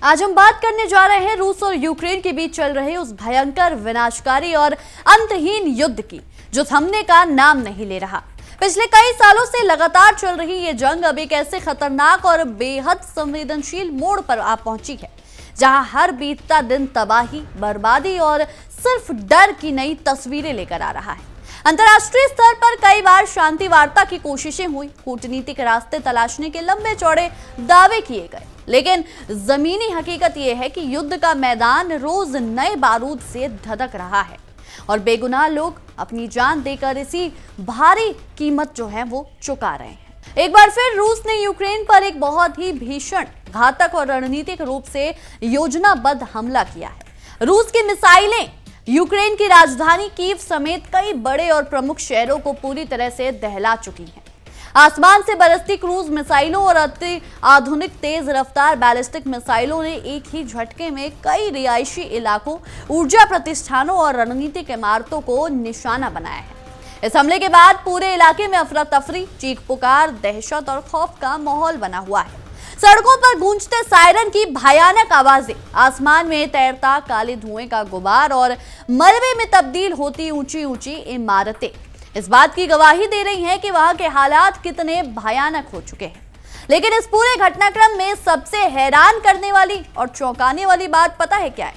आज हम बात करने जा रहे हैं रूस और यूक्रेन के बीच चल रहे उस भयंकर, विनाशकारी और अंतहीन युद्ध की, जो थमने का नाम नहीं ले रहा। पिछले कई सालों से लगातार चल रही ये जंग अब एक ऐसे खतरनाक और बेहद संवेदनशील मोड़ पर आ पहुंची है, जहां हर बीतता दिन तबाही, बर्बादी और सिर्फ डर की नई तस्वीरें लेकर आ रहा है। अंतर्राष्ट्रीय स्तर पर कई बार शांति वार्ता की कोशिशें हुई, कूटनीतिक रास्ते तलाशने के लंबे चौड़े दावे किए गए, लेकिन जमीनी हकीकत यह है कि युद्ध का मैदान रोज नए बारूद से धधक रहा है और बेगुनाह लोग अपनी जान देकर इसी भारी कीमत जो है वो चुका रहे हैं। एक बार फिर रूस ने यूक्रेन पर एक बहुत ही भीषण, घातक और रणनीतिक रूप से योजनाबद्ध हमला किया है। रूस की मिसाइलें यूक्रेन की राजधानी कीव समेत कई बड़े और प्रमुख शहरों को पूरी तरह से दहला चुकी हैं। आसमान से बरसती क्रूज मिसाइलों और अति आधुनिक तेज रफ्तार बैलिस्टिक मिसाइलों ने एक ही झटके में कई रिहायशी इलाकों, ऊर्जा प्रतिष्ठानों और रणनीतिक इमारतों को निशाना बनाया है। इस हमले के बाद पूरे इलाके में अफरा तफरी, चीख पुकार, दहशत और खौफ का माहौल बना हुआ है। सड़कों पर गूंजते सायरन की भयानक आवाजें, आसमान में तैरता काले धुएं का गुबार और मलबे में तब्दील होती ऊंची ऊंची इमारतें इस बात की गवाही दे रही हैं कि वहां के हालात कितने भयानक हो चुके हैं। लेकिन इस पूरे घटनाक्रम में सबसे हैरान करने वाली और चौंकाने वाली बात पता है क्या है?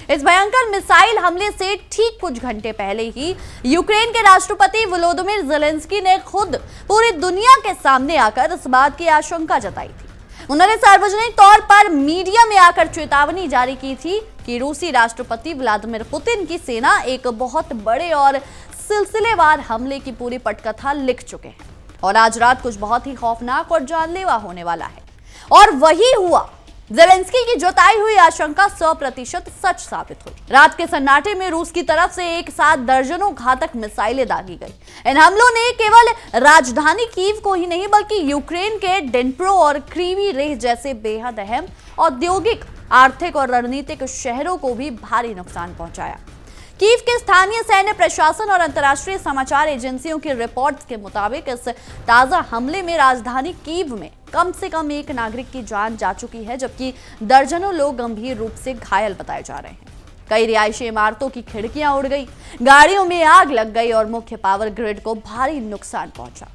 इस भयंकर मिसाइल हमले से ठीक कुछ घंटे पहले ही यूक्रेन के राष्ट्रपति वोलोदिमीर ज़ेलेंस्की ने खुद पूरी दुनिया के सामने आकर इस बात की आशंका जताई थी। उन्होंने सार्वजनिक तौर पर मीडिया में आकर चेतावनी जारी की थी कि रूसी राष्ट्रपति व्लादिमीर पुतिन की सेना एक बहुत बड़े और सिलसिलेवार हमले की पूरी पटकथा लिख चुके हैं और आज रात कुछ बहुत ही खौफनाक और जानलेवा होने वाला है। और वही हुआ। ज़ेलेंस्की की जताई हुई आशंका 100% सच साबित हुई। रात के सन्नाटे में रूस की तरफ से एक साथ दर्जनों घातक मिसाइलें दागी गई। इन हमलों ने केवल राजधानी कीव को ही नहीं बल्कि यूक्रेन के डिनिप्रो और क्रीवी रेह जैसे बेहद अहम औद्योगिक, आर्थिक और रणनीतिक शहरों को भी भारी नुकसान पहुंचाया। कीव के स्थानीय सैन्य प्रशासन और अंतर्राष्ट्रीय समाचार एजेंसियों की रिपोर्ट्स के मुताबिक इस ताजा हमले में राजधानी कीव में कम से कम एक नागरिक की जान जा चुकी है, जबकि दर्जनों लोग गंभीर रूप से घायल बताए जा रहे हैं। कई रिहायशी इमारतों की खिड़कियां उड़ गई, गाड़ियों में आग लग गई और मुख्य पावर ग्रिड को भारी नुकसान पहुंचा।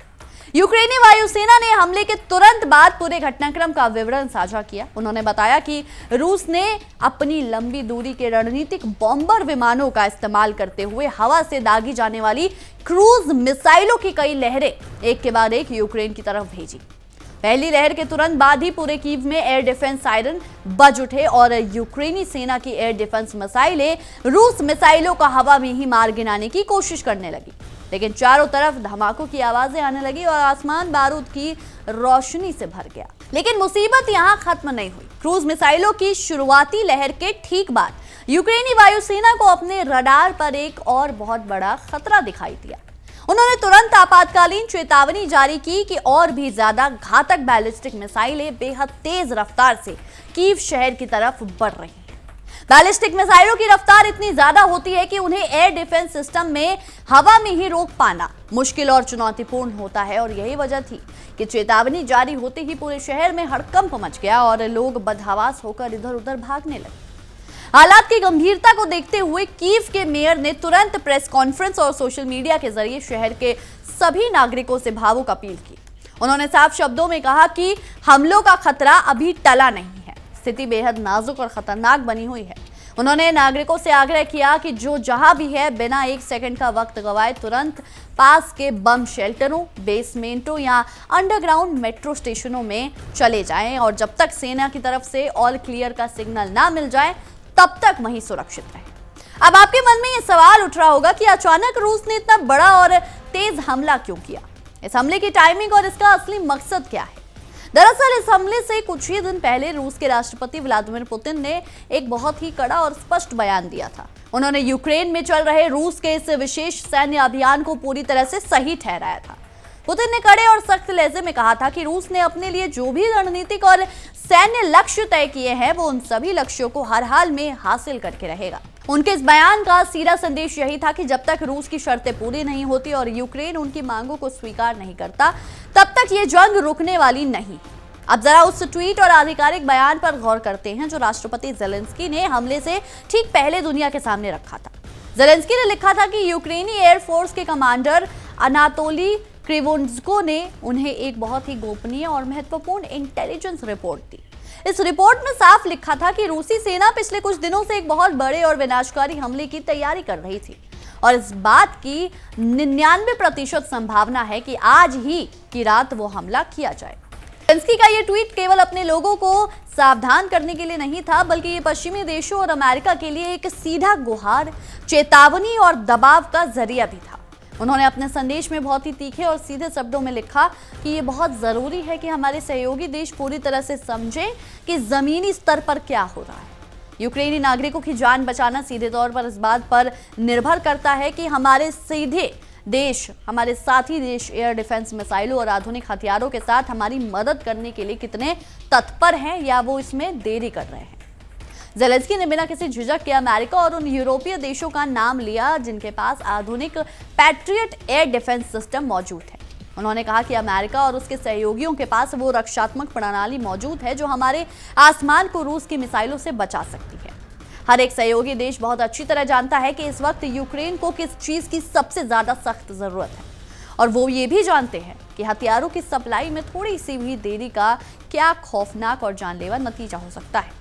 यूक्रेनी वायुसेना ने हमले के तुरंत बाद पूरे घटनाक्रम का विवरण साझा किया। उन्होंने बताया कि रूस ने अपनी लंबी दूरी के रणनीतिक बॉम्बर विमानों का इस्तेमाल करते हुए हवा से दागी जाने वाली क्रूज मिसाइलों की कई लहरें एक के बाद एक यूक्रेन की तरफ भेजी। पहली लहर के तुरंत बाद ही पूरे कीव में एयर डिफेंस सायरन बज उठे और यूक्रेनी सेना की एयर डिफेंस मिसाइलें रूस मिसाइलों का हवा में ही मार गिराने की कोशिश करने लगी। लेकिन चारों तरफ धमाकों की आवाजें आने लगी और आसमान बारूद की रोशनी से भर गया। लेकिन मुसीबत यहां खत्म नहीं हुई। क्रूज मिसाइलों की शुरुआती लहर के ठीक बाद यूक्रेनी वायुसेना को अपने रडार पर एक और बहुत बड़ा खतरा दिखाई दिया। उन्होंने तुरंत आपातकालीन चेतावनी जारी की कि और भी ज्यादा घातक बैलिस्टिक मिसाइलें बेहद तेज रफ्तार से कीव शहर की तरफ बढ़ रही हैं। बैलिस्टिक मिसाइलों की रफ्तार इतनी ज्यादा होती है कि उन्हें एयर डिफेंस सिस्टम में हवा में ही रोक पाना मुश्किल और चुनौतीपूर्ण होता है और यही वजह थी कि चेतावनी जारी होते ही पूरे शहर में हड़कंप मच गया और लोग बदहवास होकर इधर उधर भागने लगे। हालात की गंभीरता को देखते हुए कीव के मेयर ने तुरंत प्रेस कॉन्फ्रेंस और सोशल मीडिया के जरिए शहर के सभी नागरिकों से भावुक अपील की। उन्होंने साफ शब्दों में कहा कि हमलों का खतरा अभी टला नहीं है, स्थिति बेहद नाजुक और खतरनाक बनी हुई है। उन्होंने नागरिकों से आग्रह किया कि जो जहां भी है बिना एक सेकंड का वक्त गवाए तुरंत पास के बम शेल्टरों, बेसमेंटों या अंडरग्राउंड मेट्रो स्टेशनों में चले जाएं और जब तक सेना की तरफ से ऑल क्लियर का सिग्नल ना मिल जाए तब तक वहीं सुरक्षित रहे। अब आपके मन में यह सवाल उठ रहा होगा कि अचानक रूस ने इतना बड़ा और तेज हमला क्यों किया? इस हमले की टाइमिंग और इसका असली मकसद क्या है? दरअसल इस हमले से कुछ ही दिन पहले रूस के राष्ट्रपति व्लादिमीर पुतिन ने एक बहुत ही कड़ा और स्पष्ट बयान दिया था। उन्होंने यूक्रेन में चल रहे रूस के इस विशेष सैन्य अभियान को पूरी तरह से सही ठहराया था। पुतिन ने कड़े और सख्त लहजे में कहा था कि रूस ने अपने लिए जो भी रणनीतिक और सैन्य लक्ष्य तय किए हैं वो उन सभी लक्ष्यों को हर हाल में हासिल करके रहेगा। उनके इस बयान का सीधा संदेश यही था कि जब तक रूस की शर्तें पूरी नहीं होती और यूक्रेन उनकी मांगों को स्वीकार नहीं करता तब तक ये जंग रुकने वाली नहीं। अब जरा उस ट्वीट और आधिकारिक बयान पर गौर करते हैं जो राष्ट्रपति ज़ेलेंस्की ने हमले से ठीक पहले दुनिया के सामने रखा था। ज़ेलेंस्की ने लिखा था कि यूक्रेनी एयरफोर्स के कमांडर अनातोली क्रिवोन्स्को ने उन्हें एक बहुत ही गोपनीय और महत्वपूर्ण इंटेलिजेंस रिपोर्ट दी। इस रिपोर्ट में साफ लिखा था कि रूसी सेना पिछले कुछ दिनों से एक बहुत बड़े और विनाशकारी हमले की तैयारी कर रही थी और इस बात की 99% संभावना है कि आज ही की रात वो हमला किया जाए। ज़ेलेंस्की का ये ट्वीट केवल अपने लोगों को सावधान करने के लिए नहीं था, बल्कि ये पश्चिमी देशों और अमेरिका के लिए एक सीधा गुहार, चेतावनी और दबाव का जरिया भी था। उन्होंने अपने संदेश में बहुत ही तीखे और सीधे शब्दों में लिखा कि ये बहुत जरूरी है कि हमारे सहयोगी देश पूरी तरह से समझें कि जमीनी स्तर पर क्या हो रहा है। यूक्रेनी नागरिकों की जान बचाना सीधे तौर पर इस बात पर निर्भर करता है कि हमारे साथी देश एयर डिफेंस मिसाइलों और आधुनिक हथियारों के साथ हमारी मदद करने के लिए कितने तत्पर हैं या वो इसमें देरी कर रहे हैं। ज़ेलेंस्की ने बिना किसी झिझक के अमेरिका और उन यूरोपीय देशों का नाम लिया जिनके पास आधुनिक पैट्रियट एयर डिफेंस सिस्टम मौजूद है। उन्होंने कहा कि अमेरिका और उसके सहयोगियों के पास वो रक्षात्मक प्रणाली मौजूद है जो हमारे आसमान को रूस की मिसाइलों से बचा सकती है। हर एक सहयोगी देश बहुत अच्छी तरह जानता है कि इस वक्त यूक्रेन को किस चीज की सबसे ज्यादा सख्त जरूरत है और वो ये भी जानते हैं कि हथियारों की सप्लाई में थोड़ी सी भी देरी का क्या खौफनाक और जानलेवा नतीजा हो सकता है।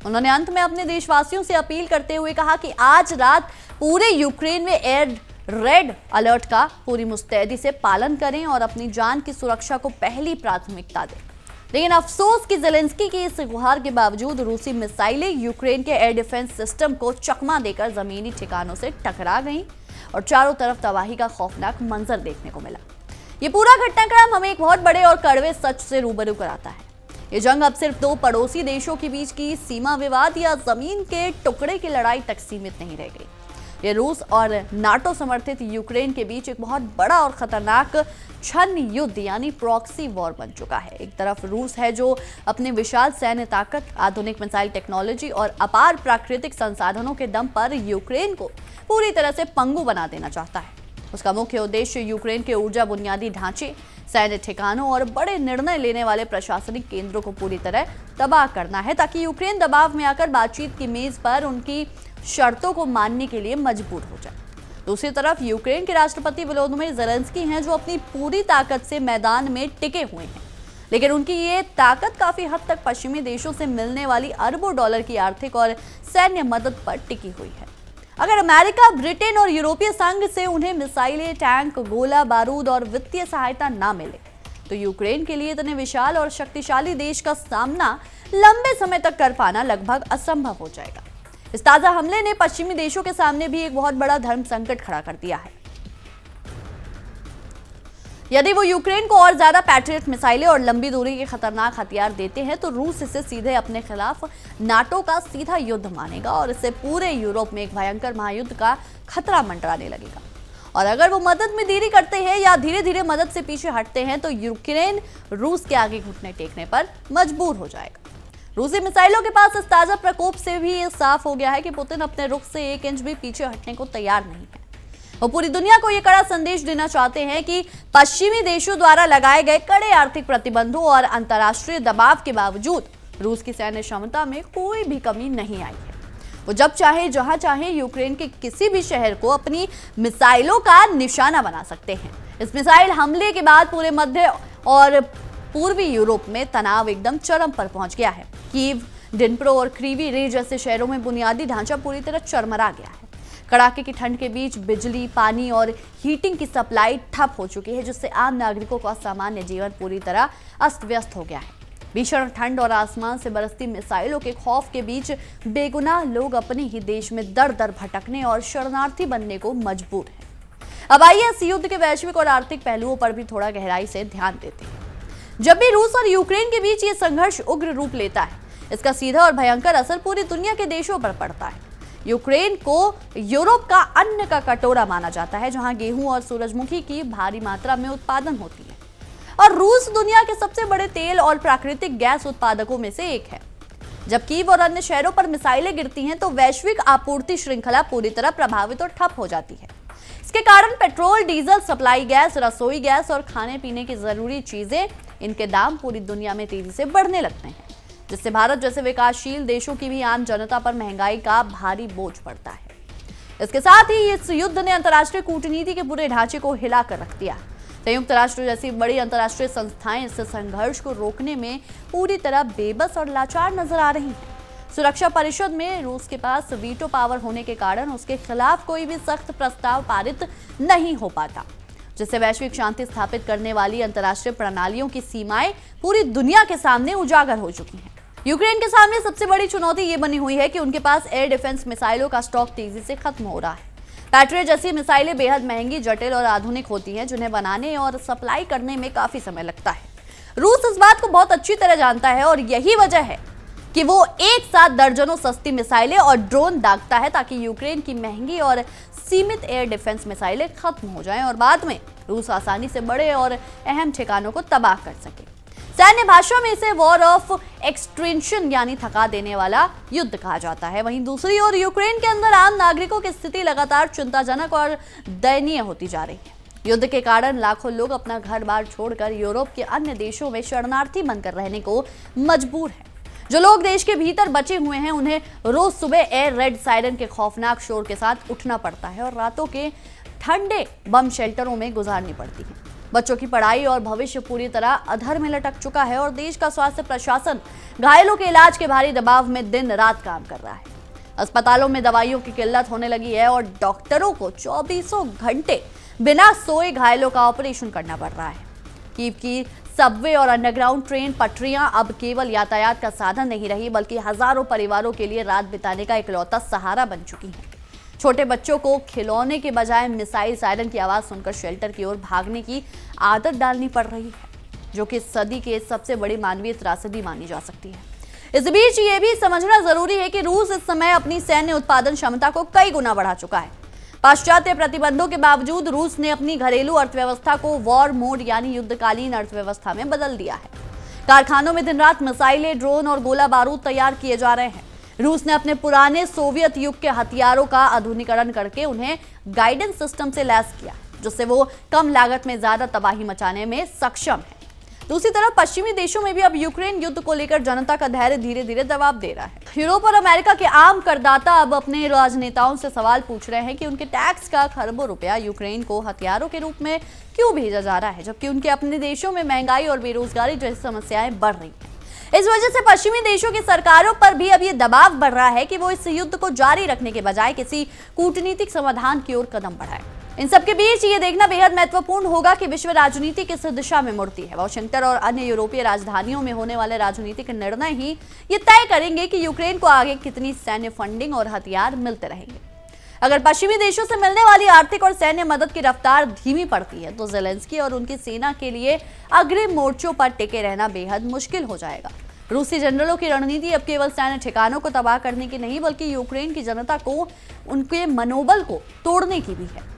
उन्होंने अंत में अपने देशवासियों से अपील करते हुए कहा कि आज रात पूरे यूक्रेन में एयर रेड अलर्ट का पूरी मुस्तैदी से पालन करें और अपनी जान की सुरक्षा को पहली प्राथमिकता दें। लेकिन अफसोस कि ज़ेलेंस्की की इस गुहार के बावजूद रूसी मिसाइलें यूक्रेन के एयर डिफेंस सिस्टम को चकमा देकर जमीनी ठिकानों से टकरा गईं और चारों तरफ तबाही का खौफनाक मंजर देखने को मिला। ये पूरा घटनाक्रम हमें एक बहुत बड़े और कड़वे सच से रूबरू कराता है। ये जंग अब सिर्फ दो पड़ोसी देशों के बीच की सीमा विवाद या जमीन के टुकड़े की लड़ाई तक सीमित नहीं रह गई। ये रूस और नाटो समर्थित यूक्रेन के बीच एक बहुत बड़ा और खतरनाक छद्म युद्ध यानी प्रॉक्सी वॉर बन चुका है। एक तरफ रूस है जो अपने विशाल सैन्य ताकत, आधुनिक मिसाइल टेक्नोलॉजी और अपार प्राकृतिक संसाधनों के दम पर यूक्रेन को पूरी तरह से पंगु बना देना चाहता है। उसका मुख्य उद्देश्य यूक्रेन के ऊर्जा बुनियादी ढांचे, सैन्य ठिकानों और बड़े निर्णय लेने वाले प्रशासनिक केंद्रों को पूरी तरह तबाह करना है ताकि यूक्रेन दबाव में आकर बातचीत की मेज पर उनकी शर्तों को मानने के लिए मजबूर हो जाए। दूसरी तरफ यूक्रेन के राष्ट्रपति वोलोदिमीर ज़ेलेंस्की हैं जो अपनी पूरी ताकत से मैदान में टिके हुए हैं, लेकिन उनकी ये ताकत काफी हद तक पश्चिमी देशों से मिलने वाली अरबों डॉलर की आर्थिक और सैन्य मदद पर टिकी हुई है। अगर अमेरिका, ब्रिटेन और यूरोपीय संघ से उन्हें मिसाइलें, टैंक, गोला बारूद और वित्तीय सहायता ना मिले तो यूक्रेन के लिए इतने विशाल और शक्तिशाली देश का सामना लंबे समय तक कर पाना लगभग असंभव हो जाएगा। इस ताजा हमले ने पश्चिमी देशों के सामने भी एक बहुत बड़ा धर्म संकट खड़ा कर दिया है। यदि वो यूक्रेन को और ज्यादा पैट्रियट मिसाइलें और लंबी दूरी के खतरनाक हथियार देते हैं तो रूस इसे सीधे अपने खिलाफ नाटो का सीधा युद्ध मानेगा और इससे पूरे यूरोप में एक भयंकर महायुद्ध का खतरा मंडराने लगेगा। और अगर वो मदद में देरी करते हैं या धीरे धीरे मदद से पीछे हटते हैं तो यूक्रेन रूस के आगे घुटने टेकने पर मजबूर हो जाएगा। रूसी मिसाइलों के पास इस ताजा प्रकोप से भी ये साफ हो गया है कि पुतिन अपने रुख से 1 इंच भी पीछे हटने को तैयार नहीं है। वो पूरी दुनिया को ये कड़ा संदेश देना चाहते हैं कि पश्चिमी देशों द्वारा लगाए गए कड़े आर्थिक प्रतिबंधों और अंतर्राष्ट्रीय दबाव के बावजूद रूस की सैन्य क्षमता में कोई भी कमी नहीं आई है। वो जब चाहे जहां चाहे यूक्रेन के किसी भी शहर को अपनी मिसाइलों का निशाना बना सकते हैं। इस मिसाइल हमले के बाद पूरे मध्य और पूर्वी यूरोप में तनाव एकदम चरम पर पहुंच गया है। कीव, डिनप्रो और क्रीवी रे जैसे शहरों में बुनियादी ढांचा पूरी तरह चरमरा गया है। कड़ाके की ठंड के बीच बिजली, पानी और हीटिंग की सप्लाई ठप हो चुकी है, जिससे आम नागरिकों का सामान्य जीवन पूरी तरह अस्त व्यस्त हो गया है। भीषण ठंड और आसमान से बरसती मिसाइलों के खौफ के बीच बेगुनाह लोग अपने ही देश में दर दर भटकने और शरणार्थी बनने को मजबूर हैं। अब आइए इस युद्ध के वैश्विक और आर्थिक पहलुओं पर भी थोड़ा गहराई से ध्यान देते हैं। जब भी रूस और यूक्रेन के बीच ये संघर्ष उग्र रूप लेता है, इसका सीधा और भयंकर असर पूरी दुनिया के देशों पर पड़ता है। यूक्रेन को यूरोप का अन्न का कटोरा माना जाता है, जहां गेहूं और सूरजमुखी की भारी मात्रा में उत्पादन होती है, और रूस दुनिया के सबसे बड़े तेल और प्राकृतिक गैस उत्पादकों में से एक है। जब कीव और अन्य शहरों पर मिसाइलें गिरती हैं तो वैश्विक आपूर्ति श्रृंखला पूरी तरह प्रभावित और ठप हो जाती है। इसके कारण पेट्रोल, डीजल, सप्लाई गैस, रसोई गैस और खाने पीने की जरूरी चीजें इनके दाम पूरी दुनिया में तेजी से बढ़ने लगते हैं, जिससे भारत जैसे विकासशील देशों की भी आम जनता पर महंगाई का भारी बोझ पड़ता है। इसके साथ ही इस युद्ध ने अंतर्राष्ट्रीय कूटनीति के पूरे ढांचे को हिलाकर रख दिया। संयुक्त राष्ट्र जैसी बड़ी अंतर्राष्ट्रीय संस्थाएं इस संघर्ष को रोकने में पूरी तरह बेबस और लाचार नजर आ रही हैं। सुरक्षा परिषद में रूस के पास वीटो पावर होने के कारण उसके खिलाफ कोई भी सख्त प्रस्ताव पारित नहीं हो पाता, जिससे वैश्विक शांति स्थापित करने वाली अंतर्राष्ट्रीय प्रणालियों की सीमाएं पूरी दुनिया के सामने उजागर हो चुकी हैं। यूक्रेन के सामने सबसे बड़ी चुनौती ये बनी हुई है कि उनके पास एयर डिफेंस मिसाइलों का स्टॉक तेजी से खत्म हो रहा है। पैट्रियट जैसी मिसाइलें बेहद महंगी, जटिल और आधुनिक होती हैं, जिन्हें बनाने और सप्लाई करने में काफी समय लगता है। रूस इस बात को बहुत अच्छी तरह जानता है और यही वजह है कि वो एक साथ दर्जनों सस्ती मिसाइलें और ड्रोन दागता है ताकि यूक्रेन की महंगी और सीमित एयर डिफेंस मिसाइलें खत्म हो जाएं और बाद में रूस आसानी से बड़े और अहम ठिकानों को तबाह कर सके। सैन्य भाषा में इसे वॉर ऑफ एक्सटेंशन यानी थका देने वाला युद्ध कहा जाता है। वहीं दूसरी ओर यूक्रेन के अंदर आम नागरिकों की स्थिति लगातार चिंताजनक और दयनीय होती जा रही है। युद्ध के कारण लाखों लोग अपना घर बार छोड़कर यूरोप के अन्य देशों में शरणार्थी बनकर रहने को मजबूर हैं। जो लोग देश के भीतर बचे हुए हैं उन्हें रोज सुबह एयर रेड सायरन के खौफनाक शोर के साथ उठना पड़ता है और रातों के ठंडे बम शेल्टरों में गुजारनी पड़ती है। बच्चों की पढ़ाई और भविष्य पूरी तरह अधर में लटक चुका है और देश का स्वास्थ्य प्रशासन घायलों के इलाज के भारी दबाव में दिन रात काम कर रहा है। अस्पतालों में दवाइयों की किल्लत होने लगी है और डॉक्टरों को 24 घंटे बिना सोए घायलों का ऑपरेशन करना पड़ रहा है। कीव की सबवे और अंडरग्राउंड ट्रेन पटरियां अब केवल यातायात का साधन नहीं रही, बल्कि हजारों परिवारों के लिए रात बिताने का इकलौता सहारा बन चुकी हैं। छोटे बच्चों को खिलौने के बजाय मिसाइल सायरन की आवाज सुनकर शेल्टर की ओर भागने की आदत डालनी पड़ रही है, जो कि सदी की सबसे बड़ी मानवीय त्रासदी मानी जा सकती है। इस बीच ये भी समझना जरूरी है कि रूस इस समय अपनी सैन्य उत्पादन क्षमता को कई गुना बढ़ा चुका है। पाश्चात्य प्रतिबंधों के बावजूद रूस ने अपनी घरेलू अर्थव्यवस्था को वॉर मोड यानी युद्धकालीन अर्थव्यवस्था में बदल दिया है। कारखानों में दिन रात मिसाइलें, ड्रोन और गोला बारूद तैयार किए जा रहे हैं। रूस ने अपने पुराने सोवियत युग के हथियारों का आधुनिकीकरण करके उन्हें गाइडेंस सिस्टम से लैस किया, जिससे वो कम लागत में ज्यादा तबाही मचाने में सक्षम है। दूसरी तरफ पश्चिमी देशों में भी अब यूक्रेन युद्ध को लेकर जनता का धैर्य धीरे धीरे दबाव दे रहा है। यूरोप और अमेरिका के आम करदाता अब अपने राजनेताओं से सवाल पूछ रहे हैं कि उनके टैक्स का खरबों रुपया यूक्रेन को हथियारों के रूप में क्यों भेजा जा रहा है, जबकि उनके अपने देशों में महंगाई और बेरोजगारी जैसी समस्याएं बढ़ रही हैं। इस वजह से पश्चिमी देशों की सरकारों पर भी अब ये दबाव बढ़ रहा है कि वो इस युद्ध को जारी रखने के बजाय किसी कूटनीतिक समाधान की ओर कदम बढ़ाएं। इन सबके बीच ये देखना बेहद महत्वपूर्ण होगा कि विश्व राजनीति किस दिशा में मुड़ती है। वाशिंगटन और अन्य यूरोपीय राजधानियों में होने वाले राजनीतिक निर्णय ही ये तय करेंगे कि यूक्रेन को आगे कितनी सैन्य फंडिंग और हथियार मिलते रहेंगे। अगर पश्चिमी देशों से मिलने वाली आर्थिक और सैन्य मदद की रफ्तार धीमी पड़ती है तो जेलेंस्की और उनकी सेना के लिए अग्रिम मोर्चों पर टिके रहना बेहद मुश्किल हो जाएगा। रूसी जनरलों की रणनीति अब केवल सैन्य ठिकानों को तबाह करने की नहीं, बल्कि यूक्रेन की जनता को उनके मनोबल को तोड़ने की भी है।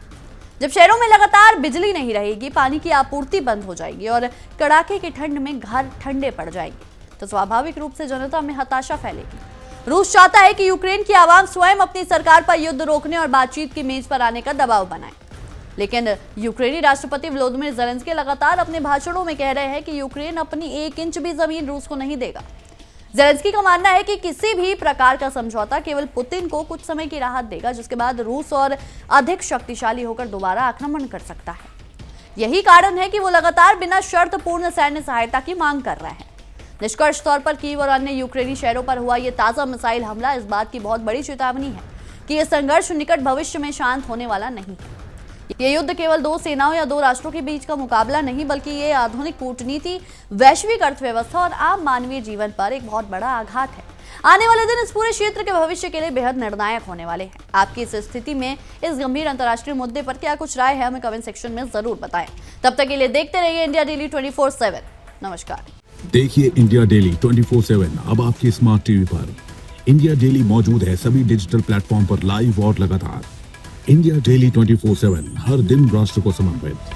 जब शहरों में लगातार बिजली नहीं रहेगी, पानी की आपूर्ति बंद हो जाएगी और कड़ाके की ठंड में घर ठंडे पड़ जाएंगे, तो स्वाभाविक रूप से जनता में हताशा फैलेगी। रूस चाहता है कि यूक्रेन की आवाम स्वयं अपनी सरकार पर युद्ध रोकने और बातचीत की मेज पर आने का दबाव बनाए, लेकिन यूक्रेनी राष्ट्रपति व्लादिमीर ज़ेलेंस्की लगातार अपने भाषणों में कह रहे हैं कि यूक्रेन अपनी 1 इंच भी जमीन रूस को नहीं देगा। ज़ेलेंस्की का मानना है कि किसी भी प्रकार का समझौता केवल पुतिन को कुछ समय की राहत देगा, जिसके बाद रूस और अधिक शक्तिशाली होकर दोबारा आक्रमण कर सकता है। यही कारण है कि वो लगातार बिना शर्त पूर्ण सैन्य सहायता की मांग कर रहा है। निष्कर्ष तौर पर कीव और अन्य यूक्रेनी शहरों पर हुआ ये ताजा मिसाइल हमला इस बात की बहुत बड़ी चेतावनी है कि यह संघर्ष निकट भविष्य में शांत होने वाला नहीं है। ये युद्ध केवल 2 सेनाओं या 2 राष्ट्रों के बीच का मुकाबला नहीं, बल्कि ये आधुनिक कूटनीति, वैश्विक अर्थव्यवस्था और आम मानवीय जीवन पर एक बहुत बड़ा आघात है। आने वाले दिन इस पूरे क्षेत्र के भविष्य के लिए बेहद निर्णायक होने वाले हैं। आपकी इस स्थिति में इस गंभीर अंतर्राष्ट्रीय मुद्दे पर क्या कुछ राय है, हमें कमेंट सेक्शन में जरूर बताएं। तब तक के लिए देखते रहिए इंडिया डेली 24/7। नमस्कार। देखिए इंडिया डेली 24/7 अब आपके स्मार्ट टीवी पर। इंडिया डेली मौजूद है सभी डिजिटल प्लेटफॉर्म पर लाइव और लगातार। इंडिया डेली 24/7 हर दिन राष्ट्र को समर्पित।